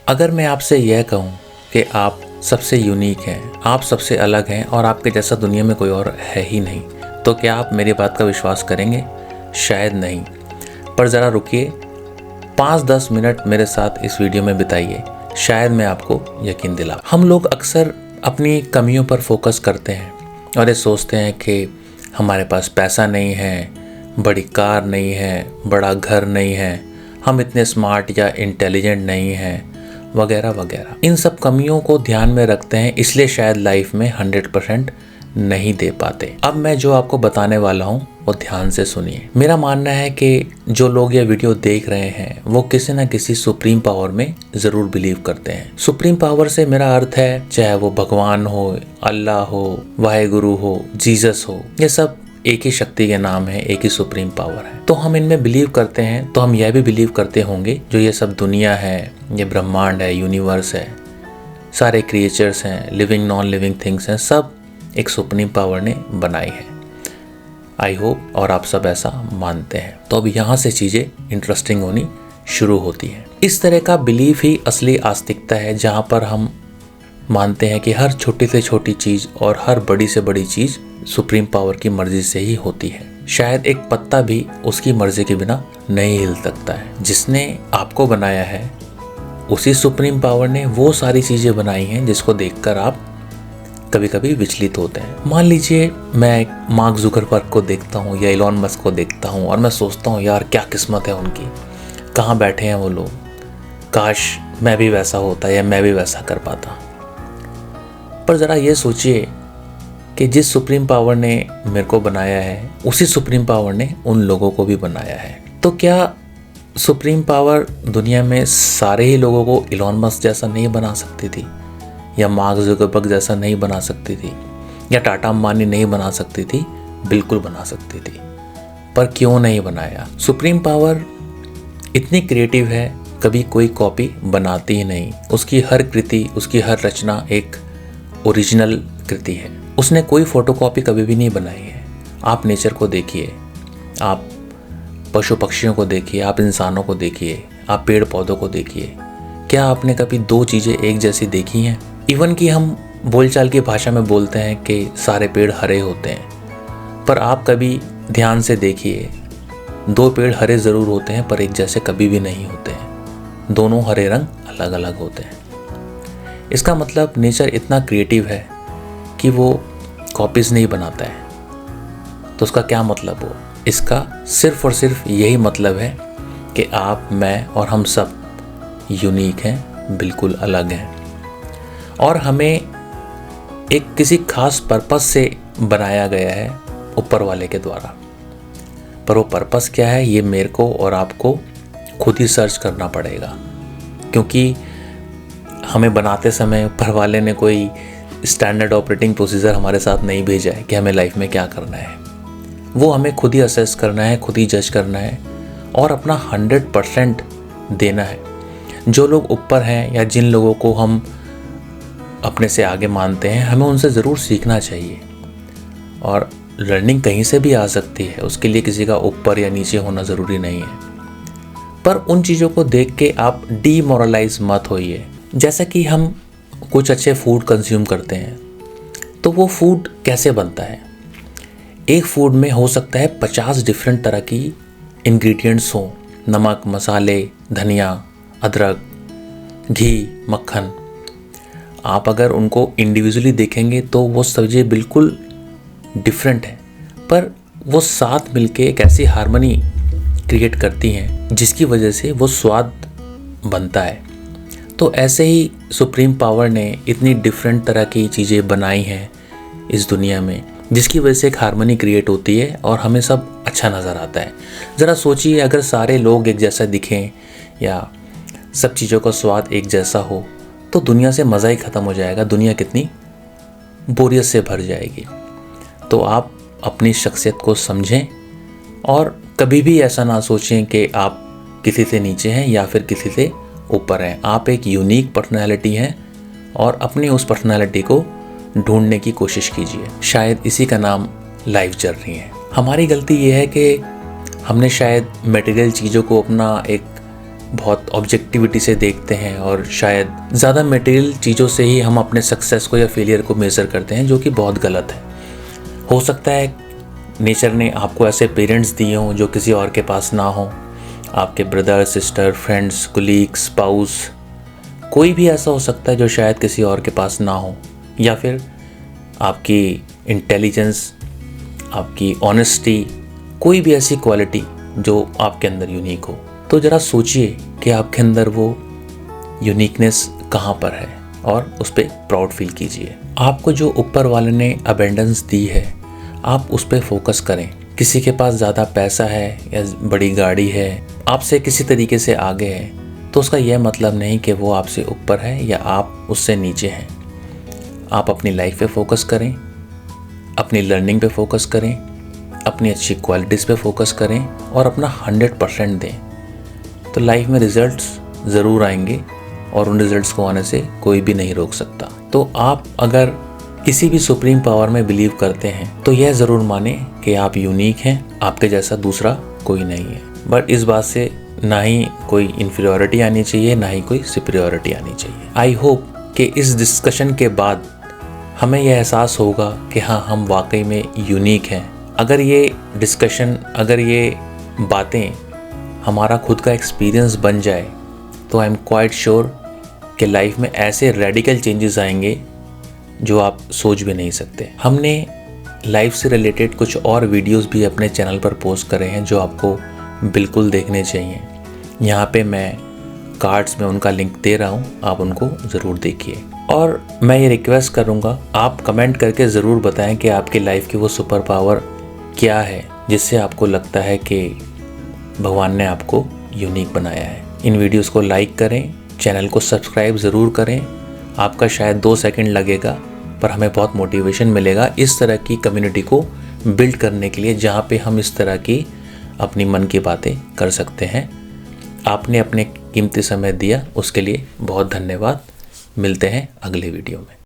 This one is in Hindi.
अगर मैं आपसे यह कहूँ कि आप सबसे यूनिक हैं, आप सबसे अलग हैं और आपके जैसा दुनिया में कोई और है ही नहीं, तो क्या आप मेरी बात का विश्वास करेंगे? शायद नहीं। पर ज़रा रुकिए, 5-10 मिनट मेरे साथ इस वीडियो में बिताइए, शायद मैं आपको यकीन दिला। हम लोग अक्सर अपनी कमियों पर फोकस करते हैं और ये सोचते हैं कि हमारे पास पैसा नहीं है, बड़ी कार नहीं है, बड़ा घर नहीं है, हम इतने स्मार्ट या इंटेलिजेंट नहीं हैं, वगैरह वगैरह। इन सब कमियों को ध्यान में रखते हैं, इसलिए शायद लाइफ में 100% नहीं दे पाते। अब मैं जो आपको बताने वाला हूँ वो ध्यान से सुनिए। मेरा मानना है कि जो लोग ये वीडियो देख रहे हैं वो किसी न किसी सुप्रीम पावर में ज़रूर बिलीव करते हैं। सुप्रीम पावर से मेरा अर्थ है चाहे वो भगवान हो, अल्लाह हो, वाहेगुरु हो, जीसस हो, ये सब एक ही शक्ति के नाम है, एक ही सुप्रीम पावर है। तो हम इनमें बिलीव करते हैं, तो हम यह भी बिलीव करते होंगे जो ये सब दुनिया है, ये ब्रह्मांड है, यूनिवर्स है, सारे क्रिएचर्स हैं, लिविंग नॉन लिविंग थिंग्स हैं, सब एक सुप्रीम पावर ने बनाई है। आई होप और आप सब ऐसा मानते हैं। तो अब यहाँ से चीज़ें इंटरेस्टिंग होनी शुरू होती हैं। इस तरह का बिलीफ ही असली आस्तिकता है, जहाँ पर हम मानते हैं कि हर छोटी से छोटी चीज़ और हर बड़ी से बड़ी चीज़ सुप्रीम पावर की मर्जी से ही होती है। शायद एक पत्ता भी उसकी मर्जी के बिना नहीं हिल सकता है। जिसने आपको बनाया है उसी सुप्रीम पावर ने वो सारी चीज़ें बनाई हैं जिसको देखकर आप कभी कभी विचलित होते हैं। मान लीजिए मैं मार्क जुकरबर्ग को देखता हूँ या इलॉन मस्क को देखता हूँ और मैं सोचता हूँ यार क्या किस्मत है उनकी, कहाँ बैठे हैं वो लोग, काश मैं भी वैसा होता या मैं भी वैसा कर पाता। पर ज़रा ये सोचिए कि जिस सुप्रीम पावर ने मेरे को बनाया है उसी सुप्रीम पावर ने उन लोगों को भी बनाया है। तो क्या सुप्रीम पावर दुनिया में सारे ही लोगों को इलॉन मस्क जैसा नहीं बना सकती थी, या मार्क जुकरबर्ग जैसा नहीं बना सकती थी, या टाटा अंबानी नहीं बना सकती थी? बिल्कुल बना सकती थी। पर क्यों नहीं बनाया? सुप्रीम पावर इतनी क्रिएटिव है, कभी कोई कॉपी बनाती ही नहीं। उसकी हर कृति, उसकी हर रचना एक ओरिजिनल कृति है। उसने कोई फोटोकॉपी कभी भी नहीं बनाई है। आप नेचर को देखिए, आप पशु पक्षियों को देखिए, आप इंसानों को देखिए, आप पेड़ पौधों को देखिए। क्या आपने कभी दो चीज़ें एक जैसी देखी हैं? इवन कि हम बोलचाल की भाषा में बोलते हैं कि सारे पेड़ हरे होते हैं, पर आप कभी ध्यान से देखिए, दो पेड़ हरे ज़रूर होते हैं पर एक जैसे कभी भी नहीं होते हैं। दोनों हरे रंग अलग अलग होते हैं। इसका मतलब नेचर इतना क्रिएटिव है कि वो कॉपीज़ नहीं बनाता है। तो उसका क्या मतलब हो? इसका सिर्फ और सिर्फ यही मतलब है कि आप, मैं और हम सब यूनिक हैं, बिल्कुल अलग हैं, और हमें एक किसी खास पर्पस से बनाया गया है ऊपर वाले के द्वारा। पर वो पर्पस क्या है ये मेरे को और आपको खुद ही सर्च करना पड़ेगा, क्योंकि हमें बनाते समय ऊपर वाले ने कोई स्टैंडर्ड ऑपरेटिंग प्रोसीजर हमारे साथ नहीं भेजा है कि हमें लाइफ में क्या करना है। वो हमें खुद ही असेस करना है, खुद ही जज करना है और अपना 100% देना है। जो लोग ऊपर हैं या जिन लोगों को हम अपने से आगे मानते हैं, हमें उनसे ज़रूर सीखना चाहिए। और लर्निंग कहीं से भी आ सकती है, उसके लिए किसी का ऊपर या नीचे होना ज़रूरी नहीं है। पर उन चीज़ों को देख के आप डीमोरलाइज मत होइए। जैसा कि हम कुछ अच्छे फूड कंज्यूम करते हैं, तो वो फूड कैसे बनता है? एक फूड में हो सकता है 50 डिफरेंट तरह की इंग्रेडिएंट्स हों, नमक, मसाले, धनिया, अदरक, घी, मक्खन। आप अगर उनको इंडिविजुअली देखेंगे तो वो सब्ज़ी बिल्कुल डिफरेंट है, पर वो साथ मिलके एक ऐसी हार्मनी क्रिएट करती हैं जिसकी वजह से वो स्वाद बनता है। तो ऐसे ही सुप्रीम पावर ने इतनी डिफरेंट तरह की चीज़ें बनाई हैं इस दुनिया में, जिसकी वजह से एक हार्मनी क्रिएट होती है और हमें सब अच्छा नज़र आता है। ज़रा सोचिए, अगर सारे लोग एक जैसा दिखें या सब चीज़ों का स्वाद एक जैसा हो तो दुनिया से मज़ा ही ख़त्म हो जाएगा, दुनिया कितनी बोरियत से भर जाएगी। तो आप अपनी शख्सियत को समझें और कभी भी ऐसा ना सोचें कि आप किसी से नीचे हैं या फिर किसी से ऊपर हैं। आप एक यूनिक पर्सनैलिटी हैं और अपनी उस पर्सनैलिटी को ढूंढने की कोशिश कीजिए। शायद इसी का नाम लाइफ जर्नी है। हमारी गलती ये है कि हमने शायद मटेरियल चीज़ों को अपना एक बहुत ऑब्जेक्टिविटी से देखते हैं और शायद ज़्यादा मटेरियल चीज़ों से ही हम अपने सक्सेस को या फेलियर को मेज़र करते हैं, जो कि बहुत गलत है। हो सकता है नेचर ने आपको ऐसे पेरेंट्स दिए हों जो किसी और के पास ना हो, आपके brother, sister, friends, colleagues, spouse, कोई भी ऐसा हो सकता है जो शायद किसी और के पास ना हो, या फिर आपकी इंटेलिजेंस, आपकी ऑनेस्टी, कोई भी ऐसी क्वालिटी जो आपके अंदर यूनिक हो। तो ज़रा सोचिए कि आपके अंदर वो यूनिकनेस कहाँ पर है और उस पर प्राउड फील कीजिए। आपको जो ऊपर वाले ने अबेंडेंस दी है, आप उस पर फोकस करें। किसी के पास ज़्यादा पैसा है या बड़ी गाड़ी है, आपसे किसी तरीके से आगे है, तो उसका यह मतलब नहीं कि वो आपसे ऊपर है या आप उससे नीचे हैं। आप अपनी लाइफ पे फोकस करें, अपनी लर्निंग पे फोकस करें, अपनी अच्छी क्वालिटीज़ पे फोकस करें और अपना 100% दें, तो लाइफ में रिजल्ट्स ज़रूर आएंगे और उन रिजल्ट्स को आने से कोई भी नहीं रोक सकता। तो आप अगर किसी भी सुप्रीम पावर में बिलीव करते हैं तो यह ज़रूर माने कि आप यूनिक हैं, आपके जैसा दूसरा कोई नहीं है। बट इस बात से ना ही कोई इन्फीरियॉरिटी आनी चाहिए, ना ही कोई सुपीरियॉरिटी आनी चाहिए। आई होप कि इस डिस्कशन के बाद हमें यह एहसास होगा कि हाँ, हम वाकई में यूनिक हैं। अगर ये डिस्कशन, अगर ये बातें हमारा खुद का एक्सपीरियंस बन जाए तो आई एम क्वाइट श्योर कि लाइफ में ऐसे रेडिकल चेंजेस आएंगे जो आप सोच भी नहीं सकते। हमने लाइफ से रिलेटेड कुछ और वीडियोस भी अपने चैनल पर पोस्ट करे हैं जो आपको बिल्कुल देखने चाहिए। यहाँ पे मैं कार्ड्स में उनका लिंक दे रहा हूँ, आप उनको ज़रूर देखिए। और मैं ये रिक्वेस्ट करूँगा, आप कमेंट करके ज़रूर बताएं कि आपकी लाइफ की वो सुपर पावर क्या है जिससे आपको लगता है कि भगवान ने आपको यूनिक बनाया है। इन वीडियोस को लाइक करें, चैनल को सब्सक्राइब ज़रूर करें। आपका शायद 2 सेकंड लगेगा, पर हमें बहुत मोटिवेशन मिलेगा इस तरह की कम्युनिटी को बिल्ड करने के लिए, जहाँ पे हम इस तरह की अपनी मन की बातें कर सकते हैं। आपने अपने कीमती समय दिया, उसके लिए बहुत धन्यवाद। मिलते हैं अगले वीडियो में।